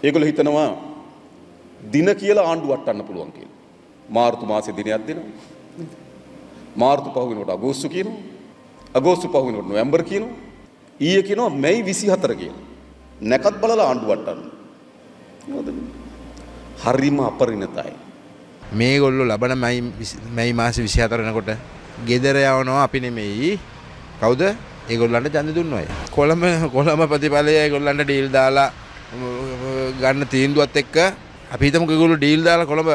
ඒගොල්ලෝ හිතනවා දින කියලා ආණ්ඩුව වටන්න පුළුවන් කියලා. මාර්තු මාසේ දිනයක් දෙනවා. මාර්තු පහ වෙනකොට අගෝස්තු කියනවා. අගෝස්තු පහ වෙනකොට නොවැම්බර් කියනවා. ඊයේ කියනවා මැයි 24 කියලා. නැකත් බලලා ආණ්ඩුව වටන්න. හරිම අපරිණතයි. මේගොල්ලෝ ලබන මැයි මාසේ 24 වෙනකොට ගෙදර යවනවා අපි නෙමෙයි. කවුද? ඒගොල්ලන්ට ඡන්දෙ දුන්නෝ අය. කොළඹ ප්‍රතිපලය ඒගොල්ලන්ට ඩීල් දාලා ගන්න තීන්දුවත් එක්ක අපි හිතමුකෝ ඒගොල්ලෝ ඩීල් දාලා කොළඹ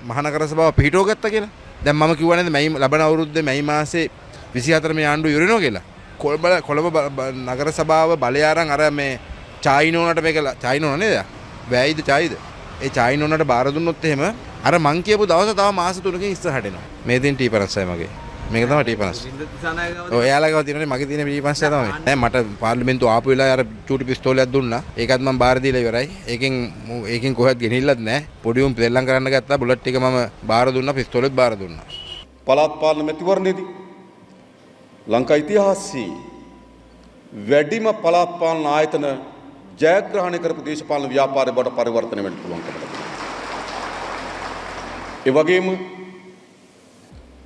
මහනගර සභාව පිහිටුව ගත්තා කියලා. දැන් මම කිව්වනේ මැයි ලබන අවුරුද්දේ මැයි මාසේ 24 මේ ආණ්ඩුව ඉවරනවා කියලා. කොළඹ නගර සභාව බලය අරන් අර මේ චායිනෝනට මේක චායිනෝන නේද? වැයිද චායිද? ඒ චායිනෝනට බාර දුන්නොත් එහෙම අර මං කියපු දවස තව මාස 3කින් ඉස්සරහට එනවා. මේ දින T56යි මගේ. මේක තමයි T50. ඔය එයාලගව තියෙනනේ මගේ තියෙන T50 තමයි. නෑ මට පාර්ලිමේන්තුව ආපු වෙලාවේ අර චූටි පිස්තෝලයක් දුන්නා. ඒකත් මම බාර දීලා ඉවරයි. ඒකෙන් කොහෙවත් ගෙනිල්ලත් නෑ. පොඩි උන් පෙරලම් කරන්න ගත්තා. බුලට් ටික මම බාර දුන්නා. පිස්තෝලෙත් බාර දුන්නා. පළාත් පාලන මැතිවරණයේදී ලංකා ඉතිහාසයේ වැඩිම පළාත් පාලන ආයතන ජයග්‍රහණය කරපු දේශපාලන ව්‍යාපාරය බවට පරිවර්තනය වෙන්න පුළුවන් කමක්. ඒ වගේම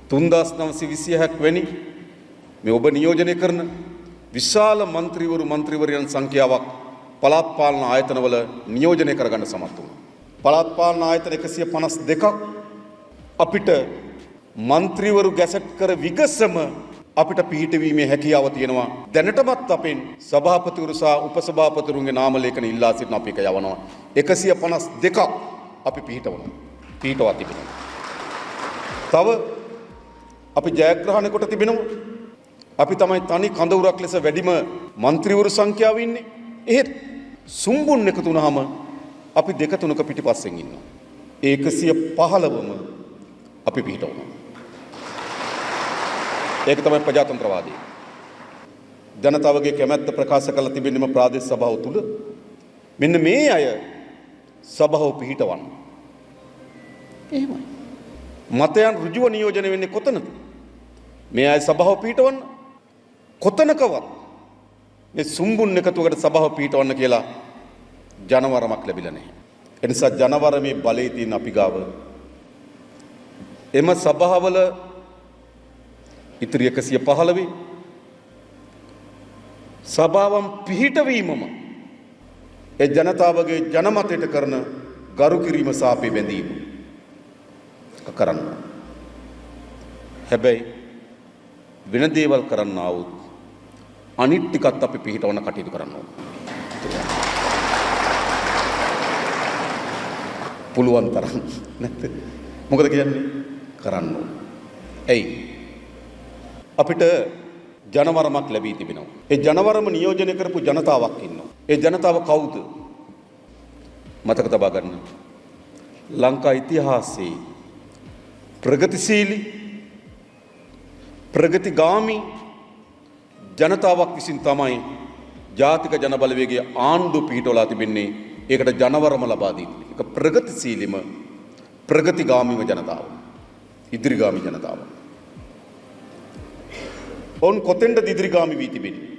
3926ක් වැනි මේ ඔබ නියෝජනය කරන විශාල മന്ത്രിවරයන් සංඛ්‍යාවක් පළාත් පාලන ආයතනවල නියෝජනය කරගන්න සමත් වුණා. පළාත් පාලන ආයතන 152ක් අපිට മന്ത്രിවරු ගැසට් කර විගසම අපිට පිහිටවීමේ හැකියාව තියෙනවා. දැනටමත් අපෙන් සභාපතිවරු සහ උපසභාපතිවරුන්ගේ නාම ලේඛන ඉල්ලා සිටින අපි එක යවනවා. 152ක් අපි පිහිටවනවා. පිහිටවා තිබෙනවා. තව අපි ජයග්‍රහණය කොට තිබෙනවා. අපි තමයි තනි කඳවුරක් ලෙස වැඩිම മന്ത്രിවරු සංඛ්‍යාව ඉන්නේ. එහෙත් සුම්බුන් එකතු වුණාම අපි දෙක තුනක පිටිපස්සෙන් ඉන්නවා. 115ම අපි පිහිටවනවා. ඒක තමයි ප්‍රජාතන්ත්‍රවාදී. ජනතාවගේ කැමැත්ත ප්‍රකාශ කරලා තිබෙනම ප්‍රාදේශ සභාව තුල මෙන්න මේ අය සභාව පිහිටවන්න. එහෙමයි. මතයන් ඍජුව නියෝජනය වෙන්නේ කොතනද? මේ අය සභාව පිහිටවන්න කොතනකවත් මේ සුම්බුන් එකතුවකට සභාව පිහිටවන්න කියලා ජනවරමක් ලැබිලා නැහැ. ඒ නිසා ජනවරමේ බලයේ තියෙන අපි ගාව එම සභාවල ඉතිරි 115 සභාවන් පිහිටවීමම ඒ ජනතාවගේ ජනමතයට කරන ගරු කිරීම සාපේ බැඳීම කරන්න. හැබැයි වෙන දේවල් කරන්න આવුත් අනිත් ටිකත් අපි පිහිටවන කටයුතු කරන්න ඕන. පුළුවන් තරම් නැත්නම් මොකද කියන්නේ කරන්න ඕන. එයි අපිට ජනවරමක් ලැබී තිබෙනවා. ඒ ජනවරම නියෝජනය කරපු ජනතාවක් ඉන්නවා. ඒ ජනතාව කවුද? මතක තබා ගන්න. ලංකා ඉතිහාසයේ ප්‍රගතිශීලී ප්‍රගතිගාමී ජනතාවක් විසින් තමයි ජාතික ජනබලවේගයේ ආණ්ඩුව පිහිටවලා තිබෙන්නේ. ඒකට ජනවරම ලබා දී තිබෙනවා. ඒක ප්‍රගතිශීලීම ප්‍රගතිගාමීව ජනතාව. ඉදිරිගාමී ජනතාව. ඔවුන් කොතෙන්ද ඉදිරිගාමී වී තිබෙන්නේ?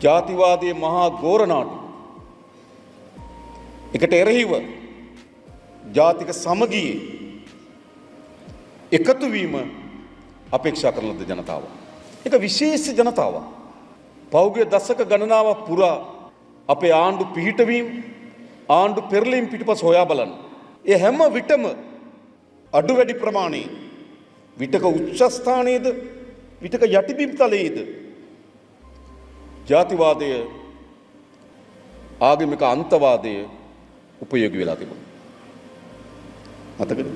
ජාතිවාදයේ මහා ගෝරනාඩු එකට එරෙහිව ජාතික සමගියේ එකතු වීම අපේක්ෂා කරන ලද ජනතාව. ඒක විශේෂ ජනතාවක්. පෞද්ගලික දශක ගණනාවක් පුරා අපේ ආණ්ඩු පිහිටවීම ආණ්ඩු පෙරලීම් පිටපස හොයා බලන්න. ඒ හැම විටම අඩු වැඩි ප්‍රමාණයේ විටක උච්ච ස්ථානයේද විටක යටිබිම් තලයේද ජාතිවාදය ආගමික අන්තවාදය උපයෝගී වෙලා තිබුණා. මතකද?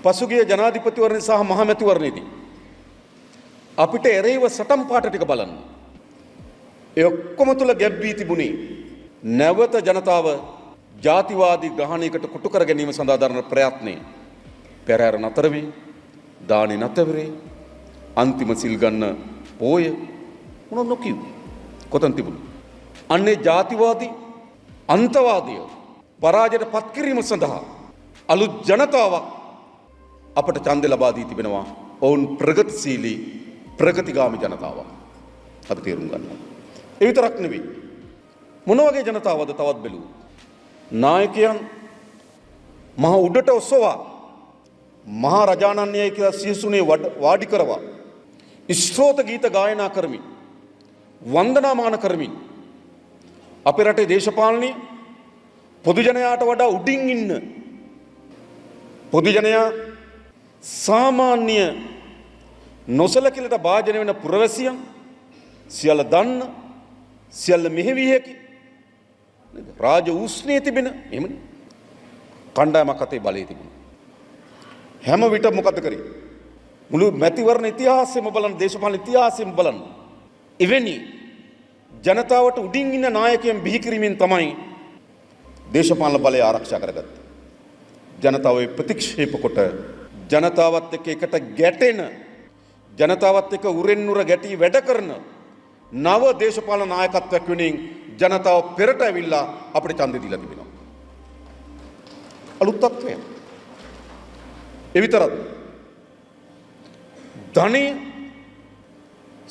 පසුගිය ජනාධිපතිවරණ සහ මහමැතිවරණයේදී අපිට එරෙහිව සටන් පාට ටික බලන්න. ඒ ඔක්කොම තුල ගැබ් වී තිබුණේ නැවත ජනතාව ජාතිවාදී ග්‍රහණයකට කොටු කර ගැනීම සඳහා දරන ප්‍රයත්නය. පෙරහැර නතර වී දානි නතර වේ අන්තිම සිල් ගන්න පෝය මොන නොකියු කොතන තිබුණේ? අන්නේ ජාතිවාදී අන්තවාදය පරාජයට පත් කිරීම සඳහා අලුත් ජනතාවක් අපට ඡන්දය ලබා දී තිබෙනවා. ඔවුන් ප්‍රගතිශීලී ප්‍රගතිගාමී ජනතාවක්. අපි තේරුම් ගන්නවා. ඒ විතරක් නෙවෙයි. මොන වගේ ජනතාවද තවත් බැලුවොත්? නායකයන් මහ උඩට ඔසවා මහා රජාණන්යයි කියලා සියසුනේ වාඩි කරවා ස්තෝත ගීත ගායනා කරමින් වන්දනාමාන කරමින් අපේ රටේ දේශපාලනයේ පොදු ජනයාට වඩා උඩින් ඉන්න පොදු ජනයා සාමාන්‍ය නොසලකිලට භාජනය වෙන පුරවැසියන් සියල්ල දන්න සියල්ල මෙහෙවිය හැකි රාජ උස්නේ තිබෙන එහෙමනේ කණ්ඩායමක් අතේ බලය තිබුණා. හැම විට මොකද කරේ? මුළු මැතිවරණ ඉතිහාසෙම බලන්න දේශපාලන ඉතිහාසෙම බලන්න. එවැනි ජනතාවට උඩින් ඉන්න නායකයන් බිහි කිරීමෙන් තමයි දේශපාලන බලය ආරක්ෂා කරගත්තේ. ජනතාව ප්‍රතික්ෂේප කොට ජනතාවත් එක්ක එකට ගැටෙන ජනතාවත් එක්ක උරෙන් උර ගැටි වැඩ කරන නව දේශපාලන නායකත්වයක් වෙනින් ජනතාව පෙරට ඇවිල්ලා අපිට ඡන්දෙ දීලා තිබෙනවා. අලුත් තත්ත්වය. ඒ විතරක් ධනය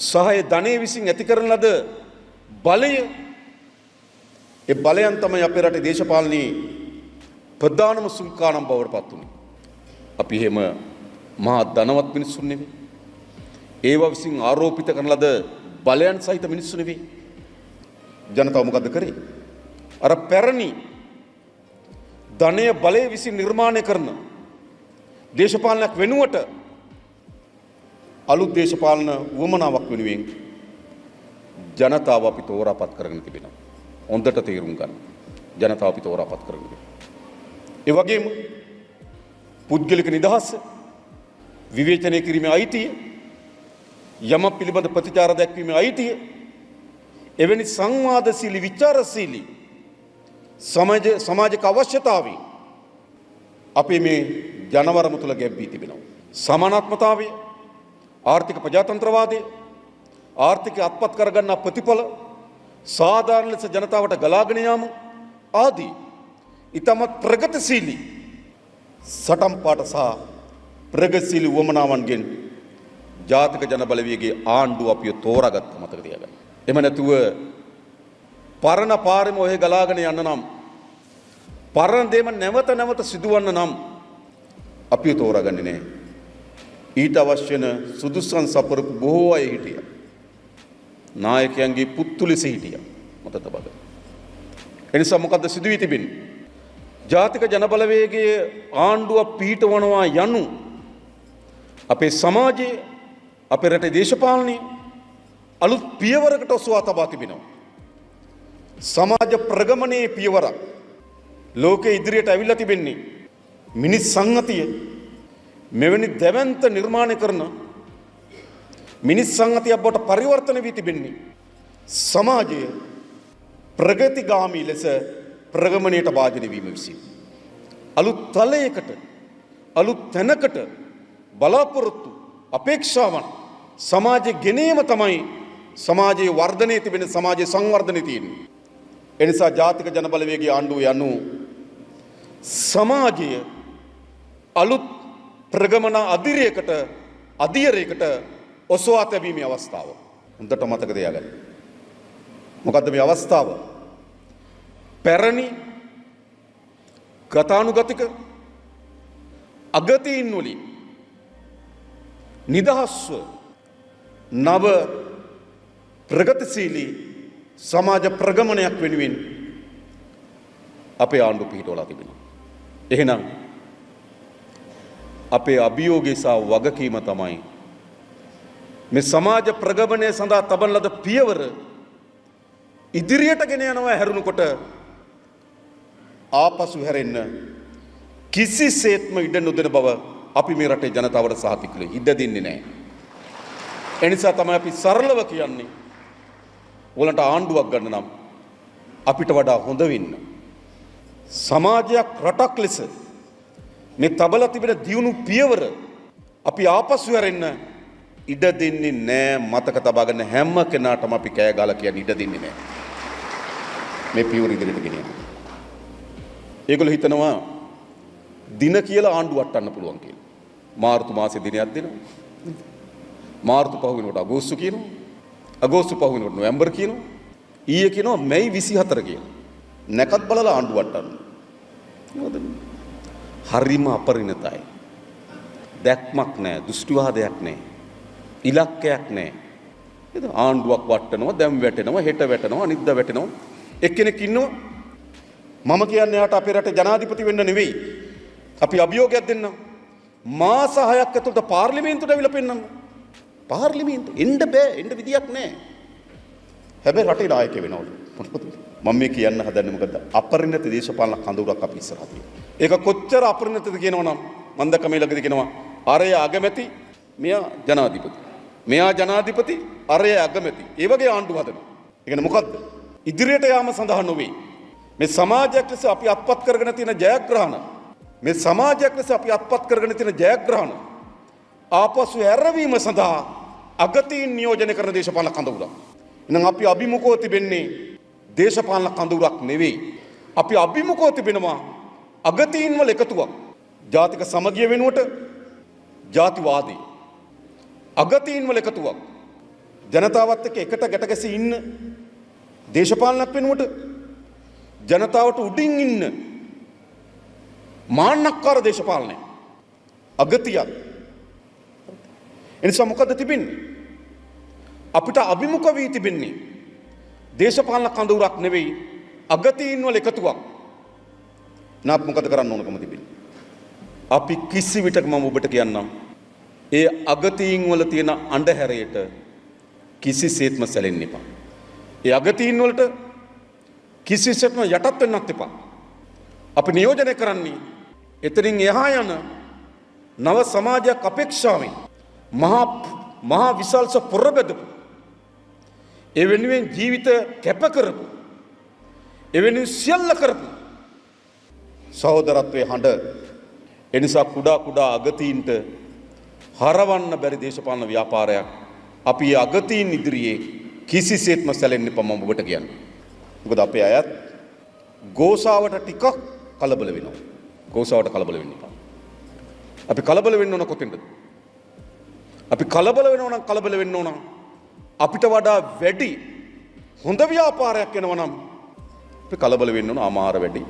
සහය ධනය විසින් ඇති කරන ලද බලය ඒ බලයන් තමයි අපේ රටේ දේශපාලනයේ ප්‍රධානම සුල්කානම් බවට පත් වුනේ. අපි එහෙම මහා ධනවත් මිනිස්සුන් නෙවෙයි. ඒව විසින් ආරෝපිත කරන ලද බලයන් සහිත මිනිස්සු නෙවෙයි. ජනතාව මොකද කරේ? අර පැරණි ධනය බලය විසින් නිර්මාණය කරන දේශපාලනයක් වෙනුවට අලුත් දේශපාලන වුවමනාවක් වෙනුවෙන් ජනතාව අපි තෝරාපත් කරගෙන තිබෙනවා. හොඳට තේරුම් ගන්න. ජනතාව අපි තෝරාපත් කරගෙන තිබෙනවා. ඒ වගේම පුද්ගලික නිදහස විවේචනය කිරීමේ අයිතිය යම පිළිබඳ ප්‍රතිචාර දැක්වීමේ අයිතිය එවැනි සංවාදශීලී විචාරශීලී සමාජික අවශ්‍යතාවය අපේ මේ ජනවරම තුළ ගැබ්වී තිබෙනවා. සමානාත්මතාවය ආර්ථික ප්‍රජාතන්ත්‍රවාදය ආර්ථිකය අත්පත් කරගන්නා ප්‍රතිඵල සාධාරණ ලෙස ජනතාවට ගලාගෙන යාම ආදී ඉතාමත් ප්‍රගතිශීලී සටන් පාඨ සහ ප්‍රගතිශීලී වමනාවන්ගෙන් ජාතික ජන බලවේගයේ ආණ්ඩුව අපිව තෝරාගත්ත මතක තියාගන්න. එහෙම නැතුව පරණ පාරෙම ඔහෙ ගලාගෙන යන්න නම් පරණ දේම නැවත නැවත සිදුවන්න නම් අපිව තෝරාගන්නේ නැහැ. ඊට අවශ්‍ය වෙන සුදුසුකම් සපුරපු බොහෝ අය හිටියා. නායකයන්ගේ පුත්තු ලෙස හිටියා. මතක තබා ගන්න. එනිසා මොකද්ද සිදු වී තිබෙන්නේ? ජාතික ජන බලවේගයේ ආණ්ඩුව පිහිටවනවා යනු අපේ සමාජයේ අපේ රටේ දේශපාලනයේ අලුත් පියවරකට ඔසවා තබා තිබෙනවා. සමාජ ප්‍රගමනයේ පියවරක් ලෝකයේ ඉදිරියට ඇවිල්ලා තිබෙන්නේ මිනිස් සංහතිය මෙවැනි දැවැන්ත නිර්මාණය කරන මිනිස් සංහතියක් බවට පරිවර්තන වී තිබෙන්නේ සමාජය ප්‍රගතිගාමී ලෙස ප්‍රගමණයට භාජනය වීම විසින්. අලුත් තලයකට අලුත් තැනකට බලාපොරොත්තු අපේක්ෂාවන් සමාජයේ ගෙනීම තමයි සමාජයේ වර්ධනයේ තිබෙන සමාජයේ සංවර්ධනයේ තියෙන්නේ. එනිසා ජාතික ජන බලවේගයේ ආණ්ඩුව යනු සමාජය අලුත් ප්‍රගමන අධිරයකට ඔසවා තැබීමේ අවස්ථාව. හොඳට මතක තියාගන්න. මොකද්ද මේ අවස්ථාව? පැරණි ගතානුගතික අගතීන් වලින් නිදහස්ව නව ප්‍රගතිශීලී සමාජ ප්‍රගමනයක් වෙනුවෙන් අපේ ආණ්ඩුව පිහිටවලා තිබෙනවා. එහෙනම් අපේ අභියෝගය සහ වගකීම තමයි මේ සමාජ ප්‍රගමනය සඳහා තබන ලද පියවර ඉදිරියට ගෙන යනවා හැරුණකොට ආපසු හැරෙන්න කිසිසේත්ම ඉඩ නොදෙන බව අපි මේ රටේ ජනතාවට සහතික කළේ. ඉඩ දෙන්නේ නැහැ. එනිසා තමයි අපි සරලව කියන්නේ ඔයගලන්ට ආණ්ඩුවක් ගන්න නම් අපිට වඩා හොඳ වෙන්න සමාජයක් රටක් ලෙස මේ තබලා තිබෙන දියුණු පියවර අපි ආපසු හැරෙන්න ඉඩ දෙන්නේ නැහැ. මතක තබා ගන්න හැම කෙනාටම අපි කෑ ගහලා කියන්නේ ඉඩ දෙන්නේ නැහැ. මේ පියවර ඉදිරියට ගෙනියන්න. ඒගොල්ලෝ හිතනවා දින කියලා ආණ්ඩුව වටන්න පුළුවන් කියලා. මාර්තු මාසේ දිනයක් දෙනවා. මාර්තු පහ වෙනකොට අගෝස්තු කියනවා. අගෝස්තු පහ වෙනකොට නොවැම්බර් කියනවා. ඊයේ කියනවා මැයි 24 කියලා. නැකත් බලලා ආණ්ඩු වට්ටන්න. හරිම අපරිණතයි. දැක්මක් නැහැ, දෘෂ්ටිවාදයක් නැහැ. ඉලක්කයක් නැහැ. නේද? ආණ්ඩුවක් වට්ටනවා, දැන් වැටෙනවා, හෙට වැටෙනවා, අනිද්දා වැටෙනවා. එක්කෙනෙක් ඉන්නවා මම කියන්නේ යාට අපේ රටේ ජනාධිපති වෙන්න නෙවෙයි. අපි අභියෝගයක් දෙන්නම්. මාස 6ක් ඇතුළත පාර්ලිමේන්තුවට අවිල පෙන්නන්න. පාර්ලිමේන්තුව එන්න බෑ, එන්න විදියක් නැහැ. හැබැයි රටේ නායකයෙක් වෙනවලු. මම මේ කියන්න හදන්නේ මොකද? අපරිණත දේශපාලන කඳවුරක් අපි ඉස්සරහා තියෙනවා. ඒක කොච්චර අපරිණතද කියනවනම් මම දැක්ක මේ ළඟදී කියනවා අරය අගමැති මෙයා ජනාධිපති. මෙයා ජනාධිපති අරය අගමැති. ඒ වගේ ආණ්ඩු හදනවා. ඒ කියන්නේ මොකද්ද? ඉදිරියට යාම සඳහා නොවේ. මේ සමාජයක් ලෙස අපි අත්පත් කරගෙන තියෙන ජයග්‍රහණ මේ සමාජයක් ලෙස අපි අත්පත් කරගෙන තියෙන ජයග්‍රහණ ආපසු ඇරවීම සඳහා අගතීන් නියෝජනය කරන දේශපාලන කඳවුරක්. එහෙනම් අපි අභිමුඛව තිබෙන්නේ දේශපාලන කඳවුරක් නෙවෙයි. අපි අභිමුඛව තිබෙනවා අගතීන් වල එකතුවක්. ජාතික සමගිය වෙනුවට ජාතිවාදී. අගතීන් වල එකතුවක්. ජනතාවත් එක්ක එකට ගැට ගැසී ඉන්න දේශපාලනයක් වෙනුවට ජනතාවට උඩින් ඉන්න මාන්නක්කාර දේශපාලනය. අගතියක්. එනිසා මොකද තිබෙන්නේ? අපිට අභිමුඛ වී තිබෙන්නේ දේශපාලන කඳවුරක් නෙවෙයි අගතීන් වල එකතුවක්. නාත් මොකද කරන්න ඕනකම තිබෙන්නේ? අපි කිසි විටක මම ඔබට කියන්නම් ඒ අගතීන් වල තියෙන අඬහැරයට කිසිසේත්ම සැලෙන්න එපා. ඒ අගතීන් වලට කිසිසේත්ම යටත් වෙන්නත් එපා. අපි නියෝජනය කරන්නේ එතනින් එහා යන නව සමාජයක් අපේක්ෂාවෙන් මහා විශාලස පොරබැදපු ඒ වෙනුවෙන් ජීවිත කැප කරපු ඒ වෙනුවෙන් සියල්ල කරපු සහෝදරත්වයේ හඬ. එනිසා කුඩා අගතීන්ට හරවන්න බැරි දේශපාලන ව්‍යාපාරයක් අපි අගතීන් ඉදිරියේ කිසිසේත්ම සැලෙන්න එපා මම ඔබට කියන්නේ. මොකද අපේ අයත් ගෝසාවට ටිකක් කලබල වෙනවා. ගෝසාවට කලබල වෙන්න එපා. අපි කලබල වෙන්න ඕන කොතෙන්ද? අපි කලබල වෙන්න ඕන අපිට වඩා වැඩි හොඳ ව්‍යාපාරයක් වෙනවා නම් අපි කලබල වෙන්න ඕන අමාර වැඩි.